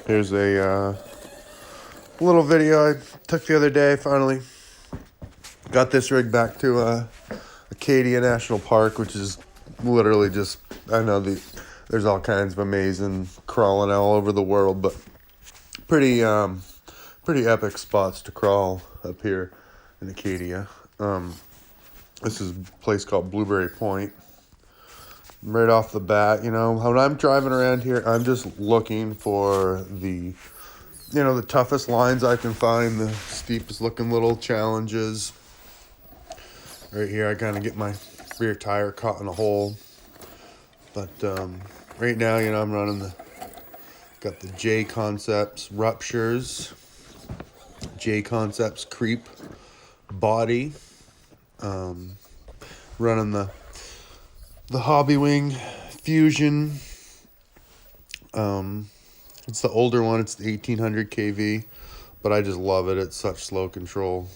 Here's a little video I took the other day. Finally got this rig back to Acadia National Park, which is literally just, I know there's all kinds of amazing crawling all over the world, but pretty epic spots to crawl up here in Acadia. This is a place called Blueberry Point. Right off the bat, when I'm driving around here, I'm just looking for the toughest lines I can find, the steepest looking little challenges. Right here, I kind of get my rear tire caught in a hole. But right now, I'm running got the J Concepts Ruptures, J Concepts Creep Body, running the Hobby Wing Fusion. It's the older one. It's the 1800 kV, but I just love it. It's such slow control.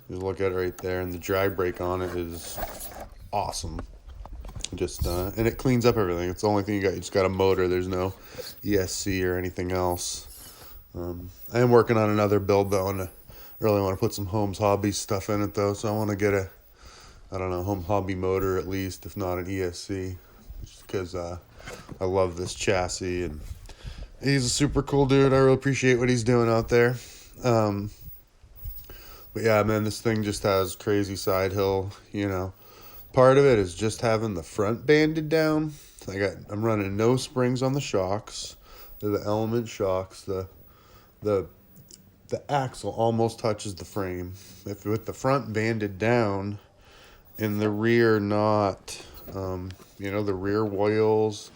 Just look at it right there, and the drag brake on it is awesome. Just and it cleans up everything. It's the only thing you got. You just got a motor. There's no ESC or anything else. I am working on another build though, and I really want to put some Homes Hobby stuff in it though. So I want to get Home Hobby motor at least, if not an ESC, just because I love this chassis, and he's a super cool dude. I really appreciate what he's doing out there. But yeah, man, this thing just has crazy side hill, Part of it is just having the front banded down. I'm running no springs on the shocks. They're the Element shocks. The axle almost touches the frame. If with the front banded down and the rear not, the rear wheels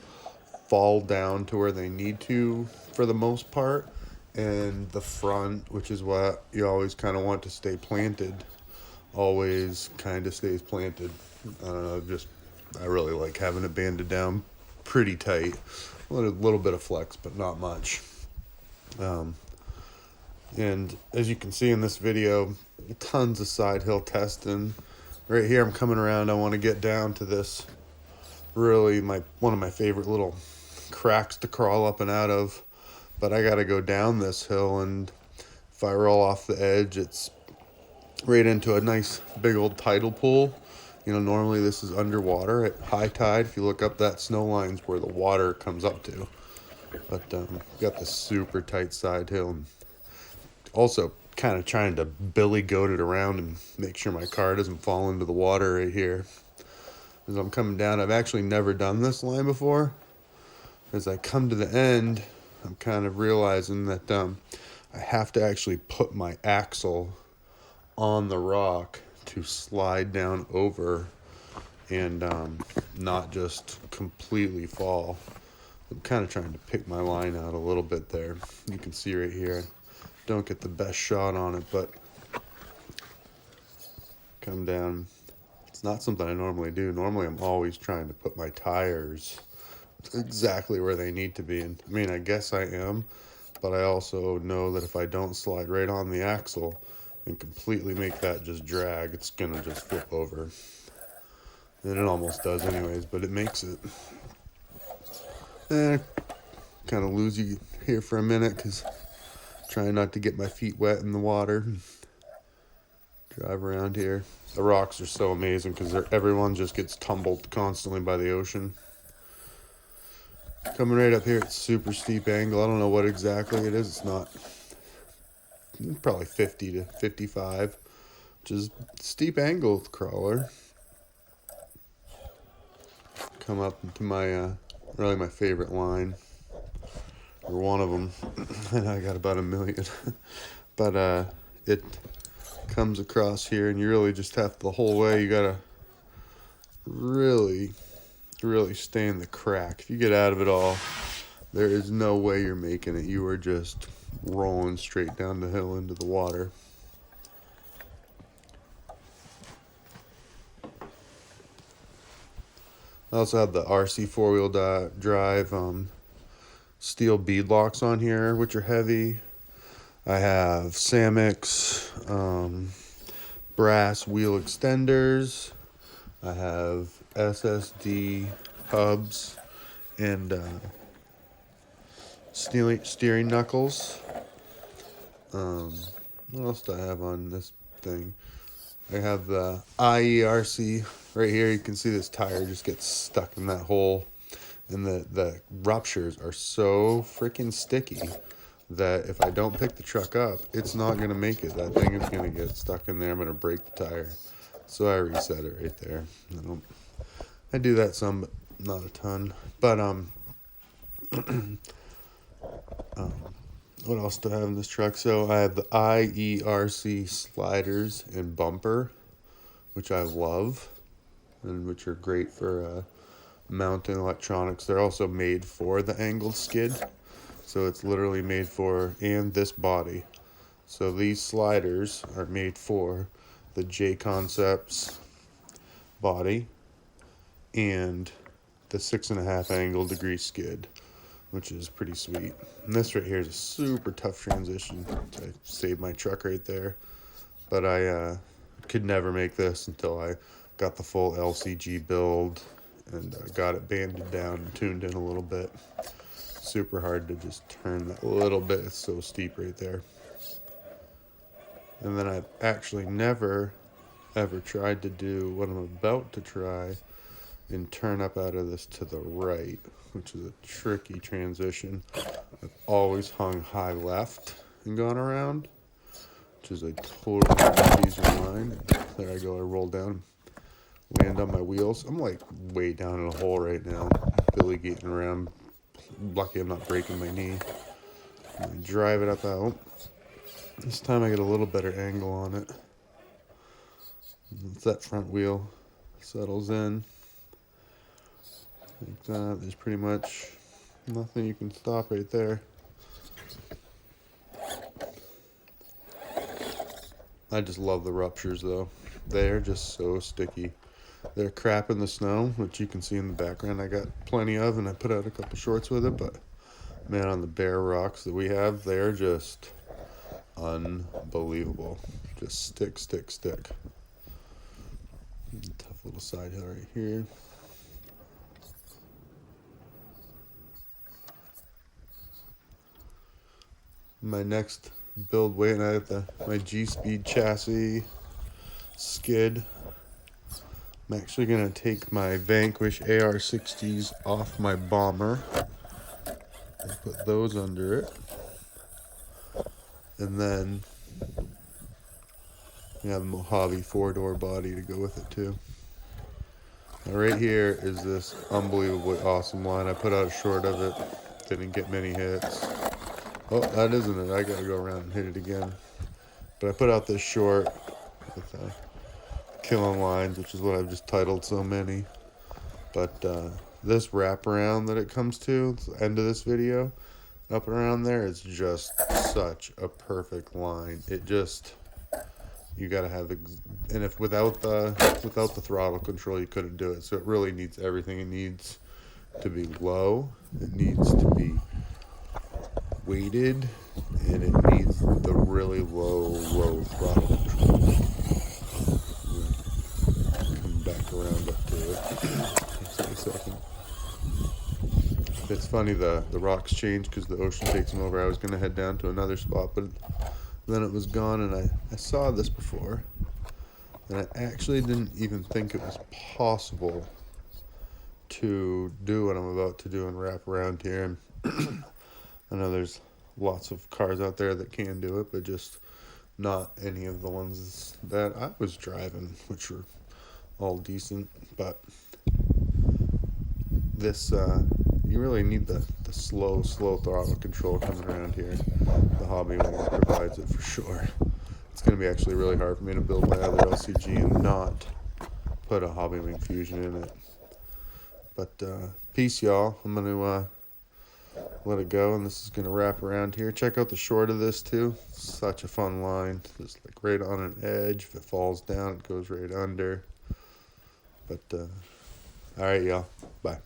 fall down to where they need to for the most part, and the front, which is what you always kind of want to stay planted, always kind of stays planted. I don't know, I really like having it banded down pretty tight. A little bit of flex, but not much. And as you can see in this video, tons of side hill testing. Right here, I'm coming around. I want to get down to this really one of my favorite little cracks to crawl up and out of, but I got to go down this hill, and if I roll off the edge, it's right into a nice big old tidal pool. Normally this is underwater at high tide. If you look up, that snow line's where the water comes up to. But got this super tight side hill, and also kind of trying to billy goat it around and make sure my car doesn't fall into the water right here. As I'm coming down, I've actually never done this line before. As I come to the end, I'm kind of realizing that I have to actually put my axle on the rock to slide down over and not just completely fall. I'm kind of trying to pick my line out a little bit there. You can see right here, don't get the best shot on it, but come down. It's not something I normally do. Normally I'm always trying to put my tires exactly where they need to be, and I guess I am, but I also know that if I don't slide right on the axle and completely make that just drag, it's gonna just flip over. And it almost does anyways, but it makes it. Kind of lose you here for a minute because trying not to get my feet wet in the water. Drive around here. The rocks are so amazing because everyone just gets tumbled constantly by the ocean. Coming right up here, it's super steep angle. I don't know what exactly it is. It's not, probably 50 to 55, which is steep angle with crawler. Come up into my really my favorite line, or one of them. And I got about 1 million. But it comes across here, and you really just have the whole way. You gotta really stay in the crack. If you get out of it all, there is no way you're making it. You are just rolling straight down the hill into the water. I also have the RC four-wheel drive steel bead locks on here, which are heavy. I have Samix brass wheel extenders. I have SSD hubs and steering knuckles. What else do I have on this thing? I have the IERC right here. You can see this tire just gets stuck in that hole. And the ruptures are so freaking sticky that if I don't pick the truck up, it's not going to make it. That thing is going to get stuck in there. I'm going to break the tire. So I reset it right there. I do that some, but not a ton. But, what else do I have in this truck? So I have the IERC sliders and bumper, which I love, and which are great for mounting electronics. They're also made for the angled skid, so it's literally made for, and this body. So these sliders are made for the J Concepts body and the 6.5 angle degree skid, which is pretty sweet. And this right here is a super tough transition. So I saved my truck right there. But I could never make this until I got the full LCG build and got it banded down and tuned in a little bit. Super hard to just turn that little bit. It's so steep right there. And then I've actually never ever tried to do what I'm about to try and turn up out of this to the right, which is a tricky transition. I've always hung high left and gone around, which is a totally easier line. There I go, I roll down, land on my wheels. I'm like way down in a hole right now, billy gating around. Lucky I'm not breaking my knee. And I drive it up out. This time I get a little better angle on it. Once that front wheel settles in like that, there's pretty much nothing you can stop right there. I just love the ruptures though. They're just so sticky. They're crap in the snow, which you can see in the background. I got plenty of, and I put out a couple shorts with it, but man, on the bare rocks that we have, they're just unbelievable. Just stick. Tough little side hill right here. My next build weight, and I have my G-Speed chassis skid. I'm actually going to take my Vanquish AR-60s off my bomber and put those under it. And then we have a Mojave 4-door body to go with it too. Now right here is this unbelievably awesome line. I put out a short of it, didn't get many hits. Oh, that isn't it. I gotta go around and hit it again. But I put out this short with killing lines, which is what I've just titled so many. But this wraparound that it comes to, the end of this video, up and around there, is just such a perfect line. It just, you gotta have, and if without the throttle control, you couldn't do it. So it really needs everything. It needs to be low. It needs to be weighted, and it needs the really low throttle control. Come back around up to it. Just a second. It's funny, the rocks change because the ocean takes them over. I was going to head down to another spot, but then it was gone, and I saw this before, and I actually didn't even think it was possible to do what I'm about to do and wrap around here. I know there's lots of cars out there that can do it, but just not any of the ones that I was driving, which were all decent. But this, you really need the slow throttle control coming around here. The Hobby Wing provides it for sure. It's going to be actually really hard for me to build my other LCG and not put a Hobby Wing Fusion in it. But peace, y'all. I'm going to let it go, and this is going to wrap around here. Check out the short of this too. Such a fun line. Just like right on an edge. If it falls down, it goes right under. But all right, y'all. Bye.